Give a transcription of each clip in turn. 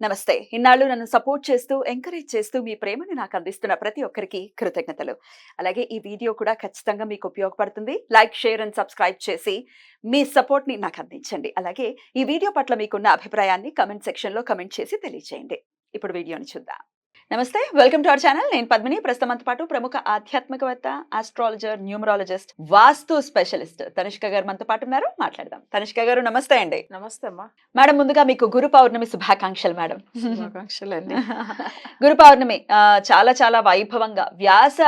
నమస్తే. ఇన్నాళ్ళు నన్ను సపోర్ట్ చేస్తూ, ఎంకరేజ్ చేస్తూ మీ ప్రేమని నాకు అందిస్తున్న ప్రతి ఒక్కరికి కృతజ్ఞతలు. అలాగే ఈ వీడియో కూడా ఖచ్చితంగా మీకు ఉపయోగపడుతుంది. లైక్, షేర్ అండ్ సబ్స్క్రైబ్ చేసి మీ సపోర్ట్‌ని నాకు అందించండి. అలాగే ఈ వీడియో పట్ల మీకున్న అభిప్రాయాన్ని కామెంట్ సెక్షన్‌లో కామెంట్ చేసి తెలియజేయండి. ఇప్పుడు వీడియోని చూద్దాం. నమస్తే. Welcome to our channel. నేను పద్మిని. ప్రస్తుతం మనతో పాటు ప్రముఖ ఆధ్యాత్మికవేత్త, ఆస్ట్రాలజర్, న్యూమరాలజిస్ట్, వాస్తు స్పెషలిస్ట్ తనిష్క గారు మనతో పాటు ఉన్నారు. మాట్లాడదాం. తనిష్క గారు నమస్తే అండి. నమస్తే అమ్మా. మేడం, ముందుగా మీకు గురు పౌర్ణమి శుభాకాంక్షలు మేడం. శుభాకాంక్షలండి. గురు పౌర్ణమి చాలా చాలా వైభవంగా వ్యాస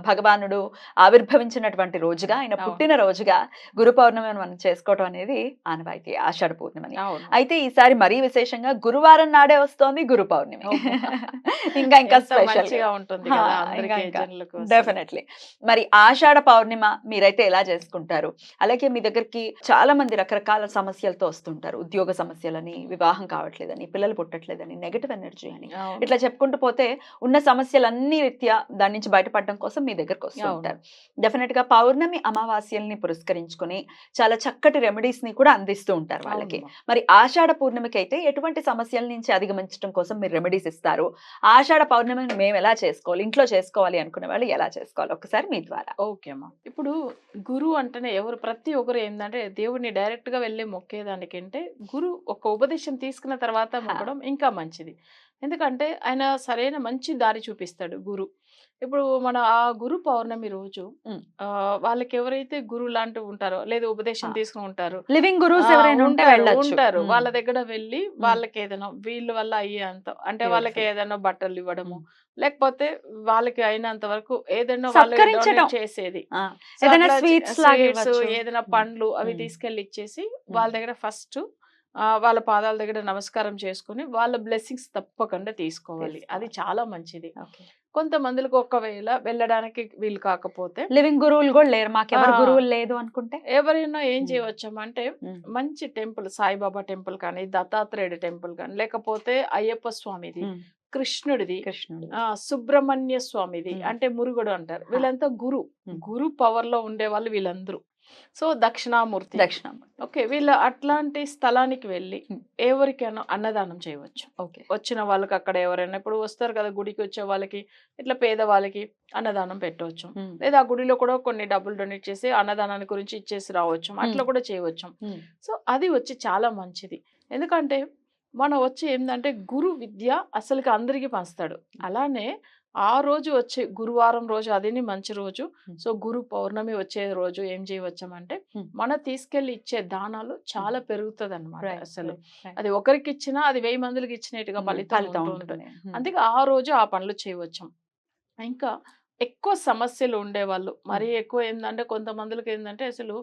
భగవానుడు ఆవిర్భవించినటువంటి రోజుగా, ఆయన పుట్టిన రోజుగా గురు పౌర్ణమిని మనం చేసుకోవడం అనేది ఆనవాయితీ, ఆషాఢ పూర్ణిమని. అయితే ఈసారి మరీ విశేషంగా గురువారం నాడే వస్తోంది గురు పౌర్ణమి. ఇంకా స్పెషల్ గా ఉంటుంది కదా అందరికీ జనులకు. డెఫినెట్లీ. మరి ఆషాఢ పౌర్ణిమ మీరైతే ఎలా చేసుకుంటారు? అలాగే మీ దగ్గరికి చాలా మంది రకరకాల సమస్యలతో వస్తుంటారు. ఉద్యోగ సమస్యలని, వివాహం కావట్లేదని, పిల్లలు పుట్టట్లేదని, నెగటివ్ ఎనర్జీ అని, ఇట్లా చెప్పుకుంటూ పోతే ఉన్న సమస్యలన్నీ రీత్యా దాని నుంచి బయటపడడం కోసం మీ దగ్గరకు వస్తూ ఉంటారు. డెఫినెట్ గా పౌర్ణమి అమావాస్యల్ని పురస్కరించుకొని చాలా చక్కటి రెమెడీస్ ని కూడా అందిస్తూ ఉంటారు వాళ్ళకి. మరి ఆషాఢ పూర్ణిమకి అయితే ఎటువంటి సమస్యల నుంచి అధిగమించడం కోసం మీరు రెమెడీస్ ఇస్తారు? ఆషాఢ పౌర్ణమిని మేము ఎలా చేసుకోవాలి, ఇంట్లో చేసుకోవాలి అనుకునే వాళ్ళు ఎలా చేసుకోవాలి, ఒకసారి మీ ద్వారా. ఓకే అమ్మా. ఇప్పుడు గురువు అంటేనే ప్రతి ఒక్కరు ఏంటంటే దేవుడిని డైరెక్ట్ గా వెళ్ళి మొక్కేదానికంటే గురు ఒక ఉపదేశం తీసుకున్న తర్వాత మొక్కడం ఇంకా మంచిది. ఎందుకంటే ఆయన సరైన మంచి దారి చూపిస్తాడు గురు. ఇప్పుడు మన ఆ గురు పౌర్ణమి రోజు వాళ్ళకి ఎవరైతే గురువు లాంటివి ఉంటారో లేదా ఉపదేశం తీసుకుని ఉంటారు, లివింగ్ గురువుస్ ఎవరైనా ఉంటారు, వాళ్ళ దగ్గర వెళ్ళి వాళ్ళకి ఏదైనా వీళ్ళ వల్ల అయ్యేంత అంటే వాళ్ళకి ఏదైనా బట్టలు ఇవ్వడము, లేకపోతే వాళ్ళకి అయినంత వరకు ఏదైనా వాళ్ళు చేసేది, ఏదైనా పండ్లు అవి తీసుకెళ్లి ఇచ్చేసి వాళ్ళ దగ్గర ఫస్ట్ వాళ్ళ పాదాల దగ్గర నమస్కారం చేసుకుని వాళ్ళ బ్లెస్సింగ్స్ తప్పకుండా తీసుకోవాలి. అది చాలా మంచిది. కొంతమందికి ఒకవేళ వెళ్ళడానికి వీలు కాకపోతే లివింగ్ గురువులు కూడా లేరు, మాకు ఎవరు గురువులు లేదు అనుకుంటే ఎవరైనా ఏం చేయవచ్చమంటే మంచి టెంపుల్, సాయిబాబా టెంపుల్ కానీ, దత్తాత్రేయుడు టెంపుల్ కానీ, లేకపోతే అయ్యప్ప స్వామిది, కృష్ణుడిది, సుబ్రహ్మణ్య స్వామిది అంటే మురుగుడు అంటారు. వీళ్ళంతా గురు పవర్ లో ఉండే వాళ్ళు వీళ్ళందరూ. సో దక్షిణామూర్తి. ఓకే, వీళ్ళు అట్లాంటి స్థలానికి వెళ్ళి ఎవరికైనా అన్నదానం చేయవచ్చు. ఓకే, వచ్చిన వాళ్ళకి అక్కడ ఎవరైనా ఇప్పుడు వస్తారు కదా గుడికి వచ్చే వాళ్ళకి, ఇట్లా పేదవాళ్ళకి అన్నదానం పెట్టవచ్చు. లేదా ఆ గుడిలో కూడా కొన్ని డబ్బులు డొనేట్ చేసి అన్నదానాన్ని గురించి ఇచ్చేసి రావచ్చు, అట్లా కూడా చేయవచ్చు. సో అది వచ్చి చాలా మంచిది. ఎందుకంటే మనం వచ్చి ఏంటంటే గురు విద్య అసలుకి అందరికీ పంచుతాడు. అలానే ఆ రోజు వచ్చే గురువారం రోజు అది మంచి రోజు. సో గురు పౌర్ణమి వచ్చే రోజు ఏం చేయవచ్చామంటే మన తీసుకెళ్లి ఇచ్చే దానాలు చాలా పెరుగుతుంది అన్నమాట. అసలు అది ఒకరికి ఇచ్చినా అది 1000 మందికి ఇచ్చినట్టుగా ఫలితం ఉంటుంది. అందుకే ఆ రోజు ఆ పనులు చేయవచ్చు. ఇంకా ఎక్కువ సమస్యలు ఉండేవాళ్ళు మరీ ఎక్కువ ఏంటంటే కొంతమందికి ఏంటంటే అసలు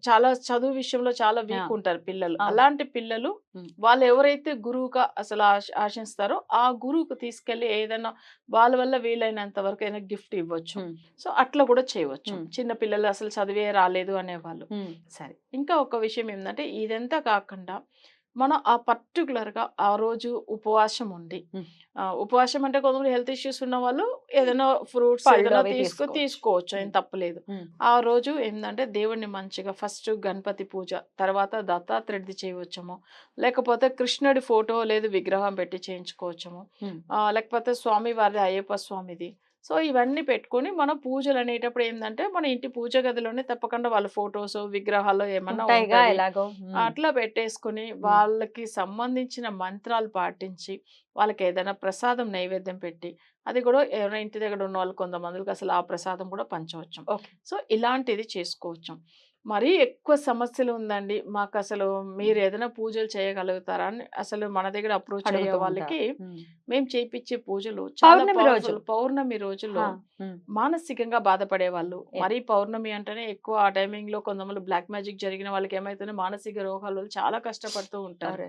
చాలా చదువు విషయంలో చాలా వీక్ ఉంటారు పిల్లలు. అలాంటి పిల్లలు వాళ్ళు ఎవరైతే గురువుగా అసలు ఆశిస్తారో ఆ గురువుకు తీసుకెళ్లి ఏదైనా వాళ్ళ వల్ల వీలైనంత వరకు ఏదైనా గిఫ్ట్ ఇవ్వచ్చు. సో అట్లా కూడా చేయవచ్చు. చిన్న పిల్లలు అసలు చదివే రాలేదు అనేవాళ్ళు. సరే, ఇంకా ఒక విషయం ఏంటంటే ఇదంతా కాకుండా మనం ఆ పర్టికులర్ గా ఆ రోజు ఉపవాసం ఉండి, ఉపవాసం అంటే కొంతమంది హెల్త్ ఇష్యూస్ ఉన్న వాళ్ళు ఏదైనా ఫ్రూట్స్ ఏదైనా తీసుకోవచ్చు, ఏం తప్పలేదు. ఆ రోజు ఏంటంటే దేవుణ్ణి మంచిగా ఫస్ట్ గణపతి పూజ, తర్వాత దత్తాత్రేయుడిది చేయవచ్చము, లేకపోతే కృష్ణుడి ఫోటో లేదు విగ్రహం పెట్టి చేయించుకోవచ్చము, లేకపోతే స్వామి వారిది అయ్యప్ప స్వామిది. సో ఇవన్నీ పెట్టుకొని మన పూజలు అనేటప్పుడు ఏంటంటే మన ఇంటి పూజ గదిలోనే తప్పకుండా వాళ్ళ ఫొటోస్ విగ్రహాలు ఏమన్నా అట్లా పెట్టేసుకుని వాళ్ళకి సంబంధించిన మంత్రాలు పాటించి వాళ్ళకి ఏదైనా ప్రసాదం నైవేద్యం పెట్టి, అది కూడా ఎవరైనా ఇంటి దగ్గర ఉన్న వాళ్ళు కొంతమందికి అసలు ఆ ప్రసాదం కూడా పంచవచ్చు. సో ఇలాంటిది చేసుకోవచ్చు. మరీ ఎక్కువ సమస్యలు ఉందండి మాకు, అసలు మీరు ఏదైనా పూజలు చేయగలుగుతారా అని అసలు మన దగ్గర అప్రోచ్ అయ్యే వాళ్ళకి మేము చేయించే పూజలు చాలా పౌర్ణమి రోజుల్లో మానసికంగా బాధపడే వాళ్ళు, మరీ పౌర్ణమి అంటేనే ఎక్కువ ఆ టైమింగ్ లో కొంతమంది బ్లాక్ మ్యాజిక్ జరిగిన వాళ్ళకి ఏమైతే మానసిక రోగాలు చాలా కష్టపడుతూ ఉంటారు.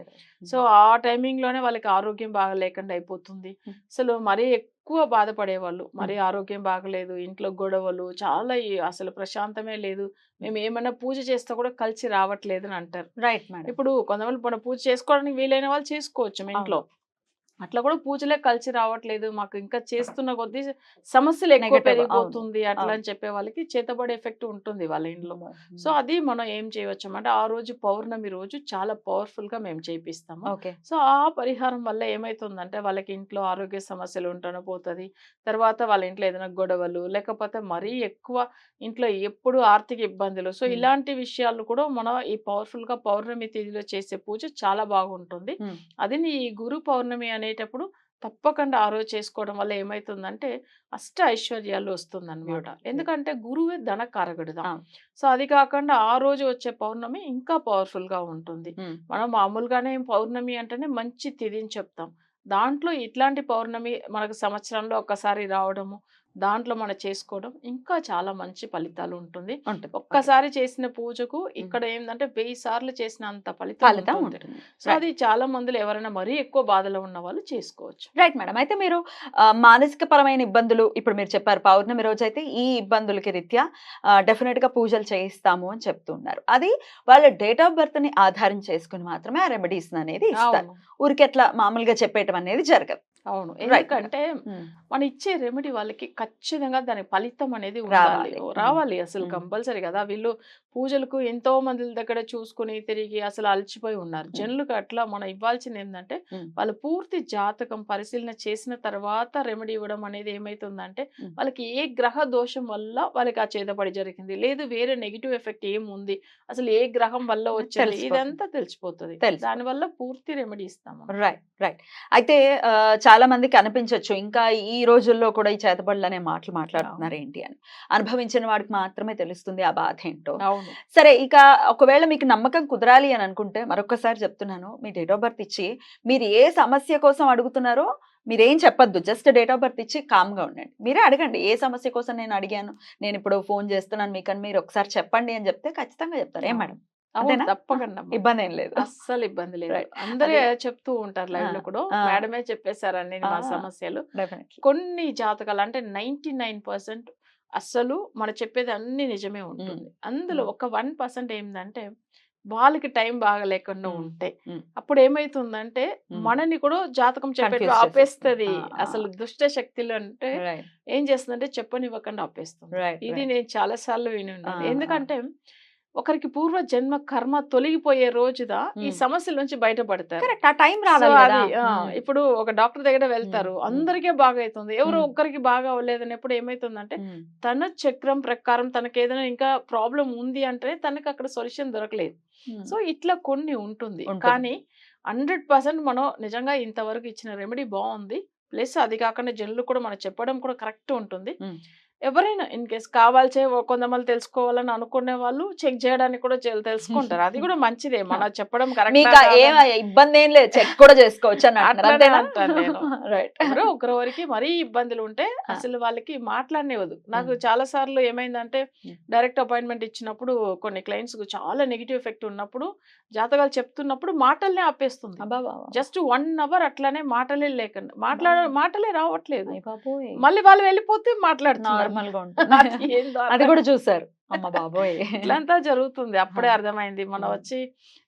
సో ఆ టైమింగ్ లోనే వాళ్ళకి ఆరోగ్యం బాగా లేకుండా అయిపోతుంది. అసలు మరీ ఎక్కువ బాధపడేవాళ్ళు, మరీ ఆరోగ్యం బాగలేదు, ఇంట్లో గొడవలు చాలా, అసలు ప్రశాంతమే లేదు, మేము ఏమైనా పూజ చేస్తే కూడా కలిసి రావట్లేదు అని అంటారు. Right madam. ఇప్పుడు కొంతమంది మన పూజ చేసుకోవడానికి వీలైన వాళ్ళు చేసుకోవచ్చు ఇంట్లో, అట్లా కూడా పూజలే కలిసి రావట్లేదు, మాకు ఇంకా చేస్తున్న కొద్దీ సమస్యలు ఎక్కువ నెగటివ్. అవును. పెరిగిపోతుంది అట్లా అవును. అని చెప్పే వాళ్ళకి చేతబడి ఎఫెక్ట్ ఉంటుంది వాళ్ళ ఇంట్లో. సో అది మనం ఏం చేయవచ్చు అంటే ఆ రోజు పౌర్ణమి రోజు చాలా పవర్ఫుల్ గా మేము చేపిస్తాము. ఓకే. సో ఆ పరిహారం వల్ల ఏమైతుందంటే వాళ్ళకి ఇంట్లో ఆరోగ్య సమస్యలు ఉంటానో పోతుంది. తర్వాత వాళ్ళ ఇంట్లో ఏదైనా గొడవలు లేకపోతే మరీ ఎక్కువ ఇంట్లో ఎప్పుడు ఆర్థిక ఇబ్బందులు. సో ఇలాంటి విషయాలు కూడా మనం ఈ పవర్ఫుల్ గా పౌర్ణమి తిథిలో చేసే పూజ చాలా బాగుంటుంది. అది నీ గురు పౌర్ణమి అనేటప్పుడు తప్పకుండా ఆ రోజు చేసుకోవడం వల్ల ఏమైతుందంటే అష్ట ఐశ్వర్యాలు వస్తుందన్నమాట. బ్యూటిఫుల్. ఎందుకంటే గురువే ధనకారకుడుదా. అవును. సో అది కాకుండా ఆ రోజు వచ్చే పౌర్ణమి ఇంకా పవర్ఫుల్ గా ఉంటుంది. మనం మామూలుగానే పౌర్ణమి అంటేనే మంచి తిథిని చెప్తాం. దాంట్లో ఇట్లాంటి పౌర్ణమి మనకు సంవత్సరంలో ఒక్కసారి రావడము, దాంట్లో మనం చేసుకోవడం ఇంకా చాలా మంచి ఫలితాలు ఉంటుంది. ఉంటుంది. ఓకే. ఒక్కసారి చేసిన పూజకు ఇక్కడ ఏందంటే 1000 సార్లు చేసిన అంత ఫలితం ఫలితం ఉంటుంది. ఉంటుంది. సో అది చాలా మందిలో ఎవరైనా మరీ ఎక్కువ బాధలో ఉన్న వాళ్ళు చేసుకోవచ్చు. Right madam. అయితే మీరు మానసిక పరమైన ఇబ్బందులు ఇప్పుడు మీరు చెప్పారు. పౌర్ణమి రోజైతే ఈ ఇబ్బందులకి రీత్యా డెఫినిట్‌గా పూజలు చేయిస్తాము అని చెప్తున్నారు. అది వాళ్ళ డేట్ ఆఫ్ బర్త్‌ని ఆధారం చేసుకొని మాత్రమే ఆ రెమెడీస్ అనేది ఇస్తారు. అవును. ఊరికే అట్లా మామూలుగా చెప్పేయటం అనేది జరగదు. అవును. రైట్. ఎందుకంటే హ్మ్. మనం ఇచ్చే రెమెడీ వాళ్ళకి ఖచ్చితంగా దాని ఫలితం అనేది ఉండాలి. రావాలి. రావాలి అసలు హ్మ్. కంపల్సరీ కదా! వీళ్ళు పూజలకు ఎంతో మంది దగ్గర చూసుకొని తిరిగి అసలు అలసిపోయి ఉన్నారు. జనులకు అట్లా మనం ఇవ్వాల్సింది ఏందంటే వాళ్ళు పూర్తి జాతకం పరిశీలన చేసిన తర్వాత రెమెడీ ఇవ్వడం అనేది ఏమైతుందంటే వాళ్ళకి ఏ గ్రహ దోషం వల్ల వాళ్ళకి ఆ చేతబడి జరిగింది, లేదు వేరే నెగిటివ్ ఎఫెక్ట్ ఏముంది, అసలు ఏ గ్రహం వల్ల వచ్చింది, తెలిసిపోతుంది. ఇదంతా తెలిసిపోతుంది. తెలిసిపోతుంది. దానివల్ల పూర్తి రెమెడీ ఇస్తాము. రైట్. రైట్. అయితే చాలా మందికి అనిపించొచ్చు ఇంకా ఈ రోజుల్లో కూడా ఈ చేతబడులు అనే మాటలు మాట్లాడుతున్నారు ఏంటి అని. అనుభవించిన వాడికి మాత్రమే తెలుస్తుంది ఆ బాధ ఏంటో. అవును. సరే, ఇక ఒకవేళ మీకు నమ్మకం కుదరాలి అని అనుకుంటే మరొకసారి చెప్తున్నాను, మీ డేట్ ఆఫ్ బర్త్ ఇచ్చి మీరు ఏ సమస్య కోసం అడుగుతున్నారో మీరేం చెప్పొద్దు. జస్ట్ డేట్ ఆఫ్ బర్త్ ఇచ్చి కామ్గా ఉండండి. మీరే అడగండి, ఏ సమస్య కోసం నేను అడిగాను, నేను ఇప్పుడు ఫోన్ చేస్తున్నాను మీకని మీరు ఒకసారి చెప్పండి అని చెప్తే ఖచ్చితంగా చెప్తారు. ఏం మేడం? అవును. అంతేనా? తప్పకుండా అమ్మా. ఇబ్బంది ఏం లేదు. అస్సలు ఇబ్బంది లేదు. రైట్. అందరే అదే. చెప్తూ ఉంటారు లైవ్ లో కూడా. ఆ, మేడమే చెప్పేశారని మా ఆ, సమస్యలు. డెఫినెట్లీ. కొన్ని జాతకాలు అంటే 99% అస్సలు మనం చెప్పేది అన్ని నిజమే ఉంటుంది. అందులో ఒక 1% ఏందంటే వాళ్ళకి టైం బాగా లేకుండా ఉంటే అప్పుడు ఏమైతుందంటే మనని కూడా జాతకం చెప్పేట్టు Confuse ఆపేస్తది. చేసేస్తుంది. అసలు దుష్ట శక్తులు అంటే రైట్. ఏం చేస్తుందంటే చెప్పనివ్వకుండా ఆపేస్తుంది. రైట్. ఇది రైట్. నేను చాలా సార్లు విని ఉన్నాను. ఆ, ఎందుకంటే ఒకరికి పూర్వ జన్మ కర్మ తొలగిపోయే రోజుదా ఈ సమస్యల నుంచి బయటపడతారు. కరెక్ట్. ఆ టైం సో రావాలి కదా. అది ఇప్పుడు ఒక డాక్టర్ దగ్గర వెళ్తారు, అందరికీ బాగా అవుతుంది, ఎవరో ఒక్కరికి బాగా అవ్వలేదన్నప్పుడు ఏమైతుందంటే తన చక్రం ప్రకారం తనకి ఏదైనా ఇంకా ప్రాబ్లం ఉంది అంటే తనకి అక్కడ సొల్యూషన్ దొరకలేదు. సో ఇట్లా కొన్ని ఉంటుంది. కానీ 100% మనం నిజంగా ఇంతవరకు ఇచ్చిన రెమెడీ బాగుంది. ప్లస్ అది కాకుండా జనులు కూడా మనం చెప్పడం కూడా కరెక్ట్ ఉంటుంది. ఎవరైనా ఇన్ కేస్ కావాల్సే కొంతమంది తెలుసుకోవాలని అనుకునే వాళ్ళు చెక్ చేయడానికి కూడా తెలుసుకుంటారు. అది కూడా మంచిదే. మనం చెప్పడం మీకు కరెక్ట్. ఏం ఇబ్బంది ఏం లేదు, చెక్ కూడా చేసుకోవచ్చు అని అంటున్నారు. అట్లనే అంతేనా? అంటాను నేను. రైట్. ఎవరో ఒకరికి మరీ ఇబ్బందులు ఉంటే అసలు వాళ్ళకి మాట్లాడనివ్వదు. నాకు చాలా సార్లు ఏమైందంటే డైరెక్ట్ అపాయింట్మెంట్ ఇచ్చినప్పుడు కొన్ని క్లయింట్స్ కు చాలా నెగిటివ్ ఎఫెక్ట్ ఉన్నప్పుడు జాతకాలు చెప్తున్నప్పుడు మాటల్నే ఆపేస్తుంది. జస్ట్ 1 అవర్ అట్లానే మాటలే లేకుండా మాటలే రావట్లేదు. మళ్ళీ వాళ్ళు వెళ్ళిపోతే మాట్లాడుతున్నారు. నార్మల్ గా ఉంటుంది. అది కూడా చూసారు. అమ్మ బాబోయ్. ఇట్లంతా జరుగుతుంది. అప్పుడే అర్థమైంది మనం వచ్చి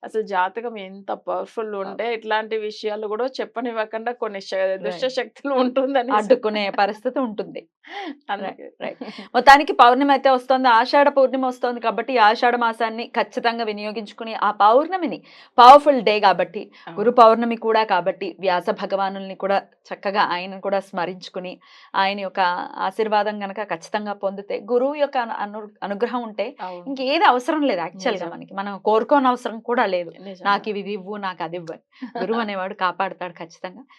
అసలు జాతకం ఎంత పవర్ఫుల్ ఉంటే ఇట్లాంటి విషయాలు కూడా చెప్పనివ్వకుండా కొన్ని దుష్ట శక్తులు ఉంటుందని అడ్డుకునే పరిస్థితి ఉంటుంది. అందుకే. రైట్. మొత్తానికి పౌర్ణమి అయితే వస్తుంది, ఆషాఢ పూర్ణిమ వస్తుంది కాబట్టి ఈ ఆషాఢ మాసాన్ని ఖచ్చితంగా వినియోగించుకుని ఆ పౌర్ణమిని పవర్ఫుల్ డే కాబట్టి, గురు పౌర్ణమి కూడా కాబట్టి వ్యాస భగవానుల్ని కూడా చక్కగా ఆయన కూడా స్మరించుకుని ఆయన యొక్క ఆశీర్వాదం గనక ఖచ్చితంగా పొందితే, గురువు యొక్క అనుగ్రహం ఉంటే ఇంకేది అవసరం లేదు యాక్చువల్ గా మనకి. మనం కోరుకోని అవసరం కూడా లేదు. నాకు ఇవి ఇవ్వు, నాకు అది ఇవ్వు. గురువు అనేవాడు కాపాడుతాడు ఖచ్చితంగా.